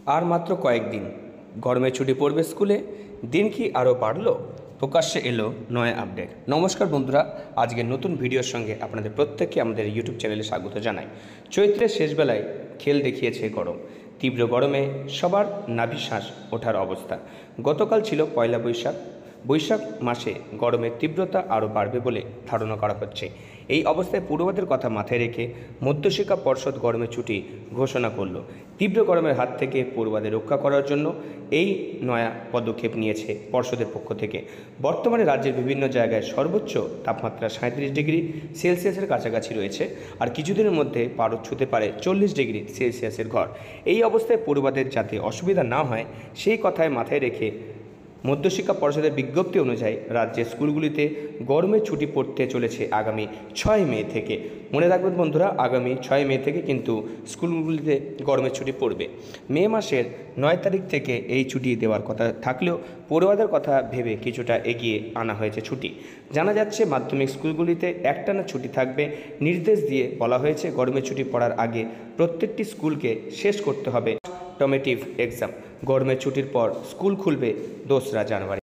আর মাত্র কয়েকদিন গরমের ছুটি পড়বে স্কুলে, দিন কি আরও বাড়লো? প্রকাশ্যে এলো নয়া আপডেট। নমস্কার বন্ধুরা, আজকের নতুন ভিডিওর সঙ্গে আপনাদের প্রত্যেককে আমাদের ইউটিউব চ্যানেলে স্বাগত জানাই। চৈত্রের শেষবেলায় খেল দেখিয়েছে গরম। তীব্র গরমে সবার নাভিশ্বাস ওঠার অবস্থা। গতকাল ছিল পয়লা বৈশাখ। বৈশাখ মাসে গরমের তীব্রতা আরও বাড়বে বলে ধারণা করা হচ্ছে। এই অবস্থায় পড়ুয়াদের কথা মাথায় রেখে মধ্যশিক্ষা পর্ষদ গরমের ছুটি ঘোষণা করল। তীব্র গরমের হাত থেকে পড়ুয়াদের রক্ষা করার জন্য এই নয়া পদক্ষেপ নিয়েছে পর্ষদের পক্ষ থেকে। বর্তমানে রাজ্যের বিভিন্ন জায়গায় সর্বোচ্চ তাপমাত্রা 37 ডিগ্রি সেলসিয়াসের কাছাকাছি রয়েছে, আর কিছুদিনের মধ্যে পারদ ছুঁতে পারে 40 ডিগ্রি সেলসিয়াসের ঘর। এই অবস্থায় পড়ুয়াদের যাতে অসুবিধা না হয় সেই কথায় মাথায় রেখে মধ্যশিক্ষা পর্ষদের বিজ্ঞপ্তি অনুযায়ী রাজ্যের স্কুলগুলিতে গরমের ছুটি পড়তে চলেছে আগামী 6 মে থেকে। মনে রাখবেন বন্ধুরা, আগামী 6 মে থেকে কিন্তু স্কুলগুলিতে গরমের ছুটি পড়বে। মে মাসের 9 তারিখ থেকে এই ছুটি দেওয়ার কথা থাকলেও পড়ুয়াদের কথা ভেবে কিছুটা এগিয়ে আনা হয়েছে ছুটি। জানা যাচ্ছে মাধ্যমিক স্কুলগুলিতে একটানা ছুটি থাকবে। নির্দেশ দিয়ে বলা হয়েছে গরমের ছুটি পড়ার আগে প্রত্যেকটি স্কুলকে শেষ করতে হবে ফর্মেটিভ এক্সাম। গরমের ছুটির পর স্কুল খুলবে 2রা জানুয়ারি।